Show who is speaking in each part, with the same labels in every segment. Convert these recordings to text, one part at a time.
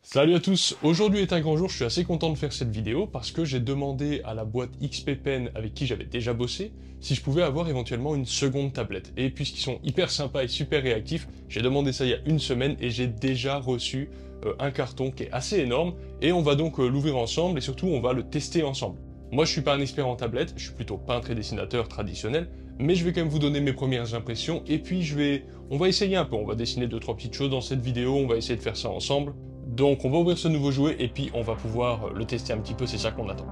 Speaker 1: Salut à tous, aujourd'hui est un grand jour, je suis assez content de faire cette vidéo parce que j'ai demandé à la boîte XP Pen avec qui j'avais déjà bossé si je pouvais avoir éventuellement une seconde tablette. Et puisqu'ils sont hyper sympas et super réactifs, j'ai demandé ça il y a une semaine et j'ai déjà reçu un carton qui est assez énorme et on va donc l'ouvrir ensemble et surtout on va le tester ensemble. Moi je suis pas un expert en tablette, je suis plutôt peintre et dessinateur traditionnel, mais je vais quand même vous donner mes premières impressions et puis on va essayer un peu, on va dessiner 2-3 petites choses dans cette vidéo, on va essayer de faire ça ensemble. Donc on va ouvrir ce nouveau jouet et puis on va pouvoir le tester un petit peu, c'est ça qu'on attend.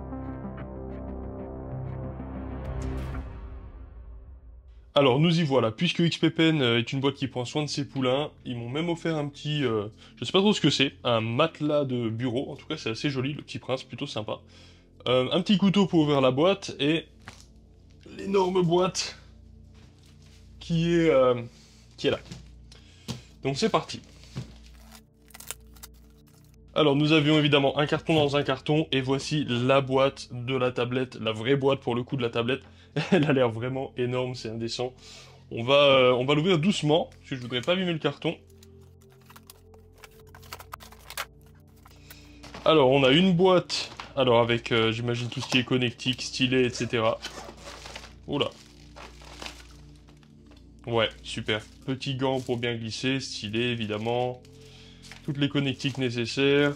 Speaker 1: Alors nous y voilà, puisque XP Pen est une boîte qui prend soin de ses poulains, ils m'ont même offert un petit, je sais pas trop ce que c'est, un matelas de bureau, en tout cas c'est assez joli, le petit prince, plutôt sympa. Un petit couteau pour ouvrir la boîte et l'énorme boîte qui est, euh, qui est là. Donc c'est parti. Alors nous avions évidemment un carton dans un carton et voici la boîte de la tablette, la vraie boîte pour le coup de la tablette. Elle a l'air vraiment énorme, c'est indécent. On va l'ouvrir doucement, parce que je voudrais pas abîmer le carton. Alors on a une boîte, alors avec j'imagine tout ce qui est connectique, stylet, etc. Oula. Ouais, super. Petit gant pour bien glisser, stylet évidemment. Toutes les connectiques nécessaires.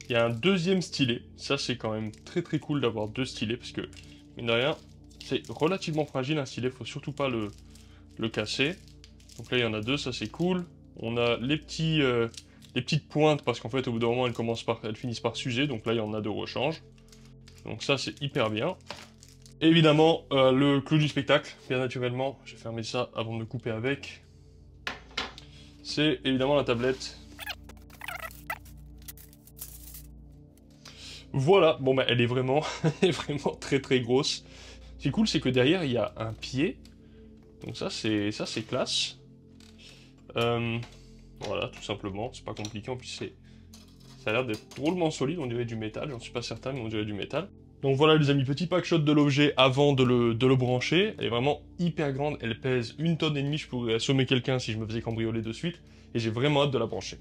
Speaker 1: Il y a un deuxième stylet. Ça, c'est quand même très très cool d'avoir deux stylets parce que, mine de rien, c'est relativement fragile un stylet. Faut surtout pas le casser. Donc là, il y en a deux. Ça, c'est cool. On a les petites pointes parce qu'en fait, au bout d'un moment, elles finissent par s'user. Donc là, il y en a de rechange. Donc ça, c'est hyper bien. Évidemment, le clou du spectacle, bien naturellement. Je vais fermer ça avant de me couper avec. C'est évidemment la tablette. Voilà, bon bah elle est vraiment, elle est vraiment très très grosse. Ce qui est cool, c'est que derrière il y a un pied. Donc ça c'est classe. Voilà, tout simplement, c'est pas compliqué. En plus ça a l'air d'être drôlement solide, on dirait du métal. J'en suis pas certain, mais on dirait du métal. Donc voilà les amis, petit packshot de l'objet avant de le brancher. Elle est vraiment hyper grande, elle pèse 1 tonne et demie. Je pourrais assommer quelqu'un si je me faisais cambrioler de suite. Et j'ai vraiment hâte de la brancher.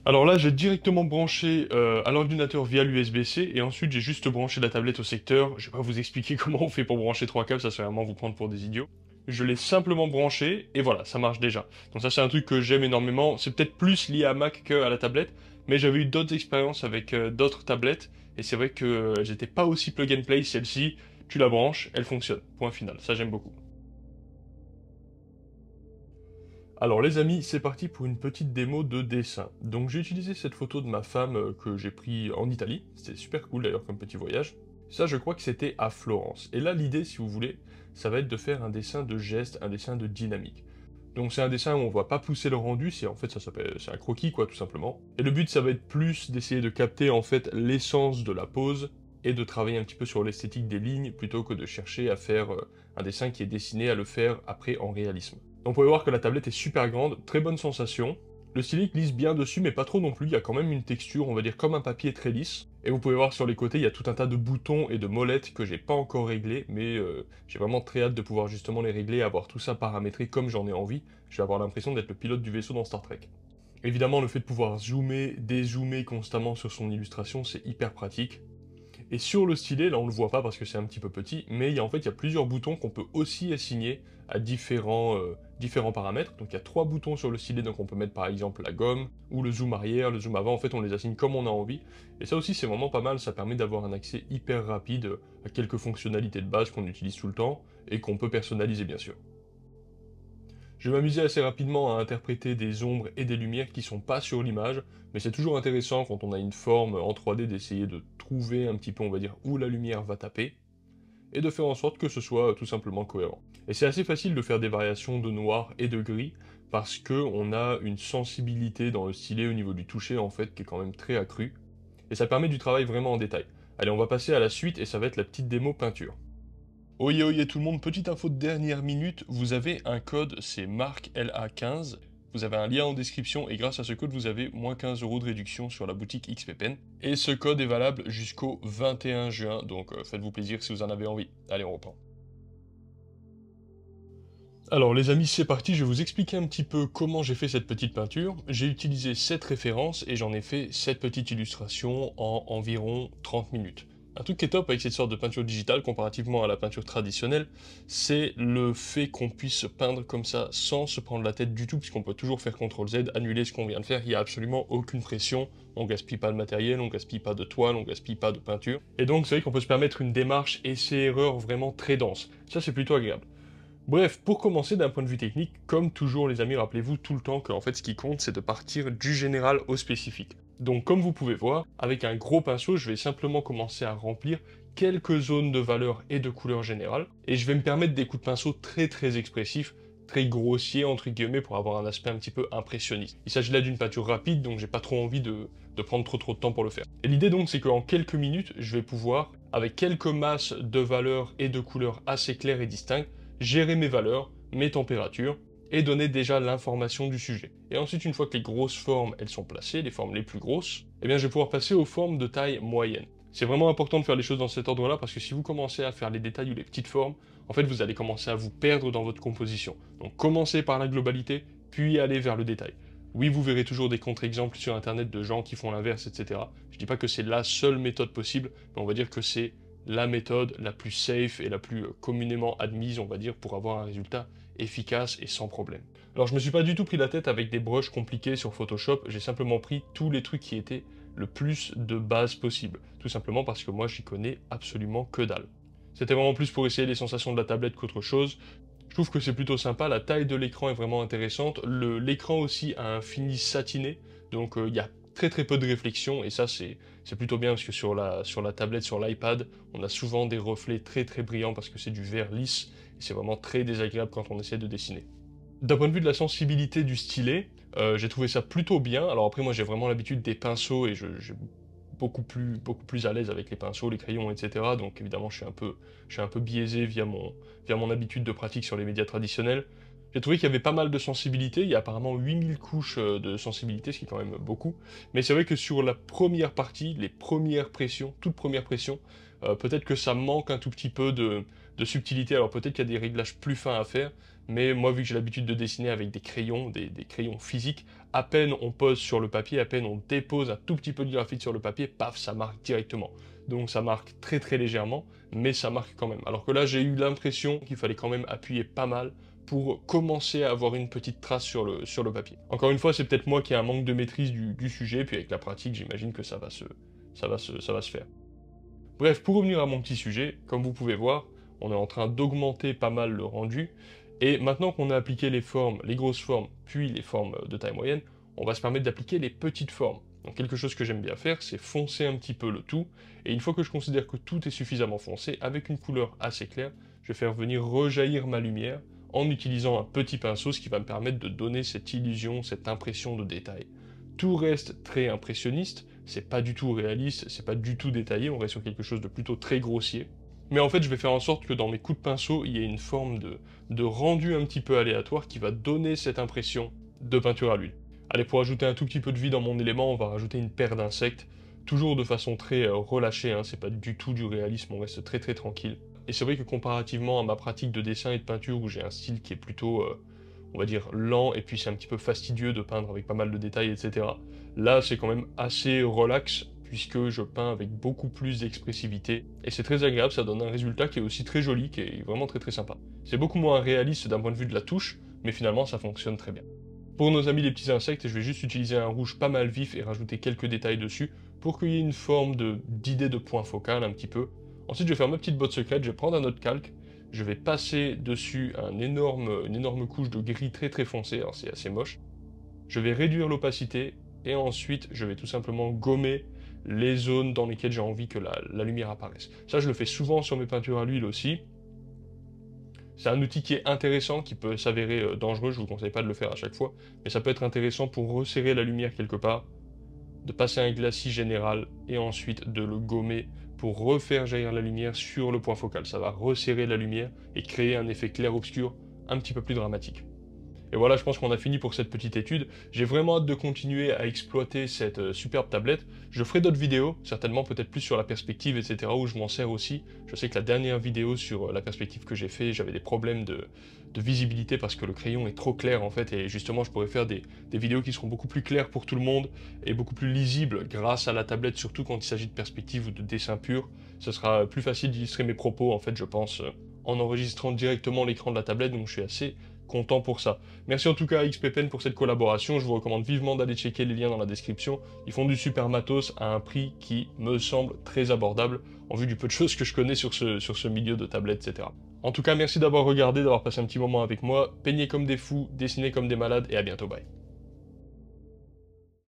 Speaker 1: Alors là, j'ai directement branché à l'ordinateur via l'USB-C et ensuite j'ai juste branché la tablette au secteur. Je vais pas vous expliquer comment on fait pour brancher trois câbles, ça serait vraiment vous prendre pour des idiots. Je l'ai simplement branché et voilà, ça marche déjà. Donc ça c'est un truc que j'aime énormément. C'est peut-être plus lié à Mac qu'à la tablette, mais j'avais eu d'autres expériences avec d'autres tablettes et c'est vrai que j'étais pas aussi plug and play. Celle-ci, tu la branches, elle fonctionne. Point final. Ça j'aime beaucoup. Alors les amis, c'est parti pour une petite démo de dessin. Donc j'ai utilisé cette photo de ma femme que j'ai pris en Italie. C'était super cool d'ailleurs comme petit voyage. Ça je crois que c'était à Florence. Et là l'idée si vous voulez, ça va être de faire un dessin de geste, un dessin de dynamique. Donc c'est un dessin où on va pas pousser le rendu, c'est en fait ça s'appelle c'est un croquis quoi tout simplement. Et le but ça va être plus d'essayer de capter en fait l'essence de la pose et de travailler un petit peu sur l'esthétique des lignes plutôt que de chercher à faire un dessin qui est destiné à le faire après en réalisme. Donc vous pouvez voir que la tablette est super grande, très bonne sensation. Le stylet glisse bien dessus, mais pas trop non plus. Il y a quand même une texture, on va dire comme un papier très lisse. Et vous pouvez voir sur les côtés, il y a tout un tas de boutons et de molettes que j'ai pas encore réglés, mais j'ai vraiment très hâte de pouvoir justement les régler et avoir tout ça paramétré comme j'en ai envie. Je vais avoir l'impression d'être le pilote du vaisseau dans Star Trek. Évidemment, le fait de pouvoir zoomer, dézoomer constamment sur son illustration, c'est hyper pratique. Et sur le stylet, là on le voit pas parce que c'est un petit peu petit, mais en fait il y a plusieurs boutons qu'on peut aussi assigner à différents paramètres. Donc il y a 3 boutons sur le stylet, donc on peut mettre par exemple la gomme, ou le zoom arrière, le zoom avant, en fait on les assigne comme on a envie. Et ça aussi c'est vraiment pas mal, ça permet d'avoir un accès hyper rapide à quelques fonctionnalités de base qu'on utilise tout le temps, et qu'on peut personnaliser bien sûr. Je vais m'amuser assez rapidement à interpréter des ombres et des lumières qui sont pas sur l'image, mais c'est toujours intéressant quand on a une forme en 3D d'essayer de trouver un petit peu, on va dire, où la lumière va taper, et de faire en sorte que ce soit tout simplement cohérent. Et c'est assez facile de faire des variations de noir et de gris, parce que on a une sensibilité dans le stylet au niveau du toucher en fait qui est quand même très accrue, et ça permet du travail vraiment en détail. Allez, on va passer à la suite et ça va être la petite démo peinture. Oyez oyez tout le monde, petite info de dernière minute, vous avez un code, c'est MARCLA15. Vous avez un lien en description et grâce à ce code, vous avez moins 15 € de réduction sur la boutique XPPen. Et ce code est valable jusqu'au 21 juin, donc faites-vous plaisir si vous en avez envie. Allez, on reprend. Alors les amis, c'est parti, je vais vous expliquer un petit peu comment j'ai fait cette petite peinture. J'ai utilisé 7 références et j'en ai fait 7 petites illustrations en environ 30 minutes. Un truc qui est top avec cette sorte de peinture digitale comparativement à la peinture traditionnelle, c'est le fait qu'on puisse peindre comme ça sans se prendre la tête du tout, puisqu'on peut toujours faire CTRL-Z, annuler ce qu'on vient de faire, il n'y a absolument aucune pression, on gaspille pas de matériel, on gaspille pas de toile, on gaspille pas de peinture. Et donc c'est vrai qu'on peut se permettre une démarche essai-erreur vraiment très dense. Ça c'est plutôt agréable. Bref, pour commencer d'un point de vue technique, comme toujours les amis, rappelez-vous tout le temps que en fait ce qui compte c'est de partir du général au spécifique. Donc comme vous pouvez voir, avec un gros pinceau, je vais simplement commencer à remplir quelques zones de valeur et de couleur générale, et je vais me permettre des coups de pinceau très expressifs, très grossiers entre guillemets pour avoir un aspect un petit peu impressionniste. Il s'agit là d'une peinture rapide, donc j'ai pas trop envie de prendre trop de temps pour le faire. Et l'idée donc c'est qu'en quelques minutes, je vais pouvoir, avec quelques masses de valeurs et de couleurs assez claires et distinctes, gérer mes valeurs, mes températures, et donner déjà l'information du sujet. Et ensuite, une fois que les grosses formes, elles sont placées, les formes les plus grosses, eh bien je vais pouvoir passer aux formes de taille moyenne. C'est vraiment important de faire les choses dans cet ordre-là, parce que si vous commencez à faire les détails ou les petites formes, en fait vous allez commencer à vous perdre dans votre composition. Donc commencez par la globalité, puis allez vers le détail. Oui, vous verrez toujours des contre-exemples sur internet de gens qui font l'inverse, etc. Je dis pas que c'est la seule méthode possible, mais on va dire que c'est la méthode la plus safe et la plus communément admise, on va dire, pour avoir un résultat efficace et sans problème. Alors je me suis pas du tout pris la tête avec des brushes compliquées sur Photoshop, j'ai simplement pris tous les trucs qui étaient le plus de base possible, tout simplement parce que moi j'y connais absolument que dalle. C'était vraiment plus pour essayer les sensations de la tablette qu'autre chose. Je trouve que c'est plutôt sympa, la taille de l'écran est vraiment intéressante, l'écran aussi a un fini satiné, donc il y a très peu de réflexion, et ça c'est plutôt bien parce que sur la tablette, sur l'iPad, on a souvent des reflets très brillants parce que c'est du verre lisse, et c'est vraiment très désagréable quand on essaie de dessiner. D'un point de vue de la sensibilité du stylet, j'ai trouvé ça plutôt bien. Alors après moi j'ai vraiment l'habitude des pinceaux et j'ai beaucoup plus à l'aise avec les pinceaux, les crayons, etc. Donc évidemment je suis un peu biaisé via mon habitude de pratique sur les médias traditionnels. J'ai trouvé qu'il y avait pas mal de sensibilité, il y a apparemment 8000 couches de sensibilité, ce qui est quand même beaucoup. Mais c'est vrai que sur la première partie, les premières pressions, toute première pression, peut-être que ça manque un tout petit peu de subtilité. Alors peut-être qu'il y a des réglages plus fins à faire, mais moi vu que j'ai l'habitude de dessiner avec des crayons, des crayons physiques, à peine on pose sur le papier, à peine on dépose un tout petit peu de graphite sur le papier, paf, ça marque directement. Donc ça marque très légèrement, mais ça marque quand même. Alors que là j'ai eu l'impression qu'il fallait quand même appuyer pas mal pour commencer à avoir une petite trace sur le papier. Encore une fois, c'est peut-être moi qui ai un manque de maîtrise du sujet, puis avec la pratique, j'imagine que ça va se faire. Bref, pour revenir à mon petit sujet, comme vous pouvez voir, on est en train d'augmenter pas mal le rendu, et maintenant qu'on a appliqué les formes, les grosses formes, puis les formes de taille moyenne, on va se permettre d'appliquer les petites formes. Donc quelque chose que j'aime bien faire, c'est foncer un petit peu le tout, et une fois que je considère que tout est suffisamment foncé, avec une couleur assez claire, je vais faire venir rejaillir ma lumière, en utilisant un petit pinceau, ce qui va me permettre de donner cette illusion, cette impression de détail. Tout reste très impressionniste, c'est pas du tout réaliste, c'est pas du tout détaillé, on reste sur quelque chose de plutôt très grossier. Mais en fait, je vais faire en sorte que dans mes coups de pinceau, il y ait une forme de rendu un petit peu aléatoire qui va donner cette impression de peinture à l'huile. Allez, pour ajouter un tout petit peu de vie dans mon élément, on va rajouter une paire d'insectes, toujours de façon très relâchée, hein, c'est pas du tout du réalisme, on reste très tranquille. Et c'est vrai que comparativement à ma pratique de dessin et de peinture où j'ai un style qui est plutôt, on va dire, lent et puis c'est un petit peu fastidieux de peindre avec pas mal de détails, etc. Là, c'est quand même assez relax puisque je peins avec beaucoup plus d'expressivité et c'est très agréable, ça donne un résultat qui est aussi très joli, qui est vraiment très sympa. C'est beaucoup moins réaliste d'un point de vue de la touche, mais finalement ça fonctionne très bien. Pour nos amis les petits insectes, je vais juste utiliser un rouge pas mal vif et rajouter quelques détails dessus pour qu'il y ait une forme d'idée de point focal un petit peu. Ensuite, je vais faire ma petite botte secrète, je vais prendre un autre calque, je vais passer dessus une énorme couche de gris très foncé, alors c'est assez moche. Je vais réduire l'opacité et ensuite je vais tout simplement gommer les zones dans lesquelles j'ai envie que la lumière apparaisse. Ça, je le fais souvent sur mes peintures à l'huile aussi. C'est un outil qui est intéressant, qui peut s'avérer dangereux, je ne vous conseille pas de le faire à chaque fois, mais ça peut être intéressant pour resserrer la lumière quelque part, de passer un glacis général et ensuite de le gommer pour refaire jaillir la lumière sur le point focal. Ça va resserrer la lumière et créer un effet clair-obscur un petit peu plus dramatique. Et voilà, je pense qu'on a fini pour cette petite étude. J'ai vraiment hâte de continuer à exploiter cette superbe tablette. Je ferai d'autres vidéos, certainement peut-être plus sur la perspective, etc., où je m'en sers aussi. Je sais que la dernière vidéo sur la perspective que j'ai fait, j'avais des problèmes de visibilité parce que le crayon est trop clair en fait, et justement je pourrais faire des vidéos qui seront beaucoup plus claires pour tout le monde et beaucoup plus lisibles grâce à la tablette, surtout quand il s'agit de perspective ou de dessin pur. Ce sera plus facile d'illustrer mes propos en fait, je pense, en enregistrant directement l'écran de la tablette, donc je suis assez content pour ça. Merci en tout cas à XPPen pour cette collaboration, je vous recommande vivement d'aller checker les liens dans la description. Ils font du super matos à un prix qui me semble très abordable, en vue du peu de choses que je connais sur ce milieu de tablettes, etc. En tout cas, merci d'avoir regardé, d'avoir passé un petit moment avec moi. Peignez comme des fous, dessinez comme des malades, et à bientôt, bye.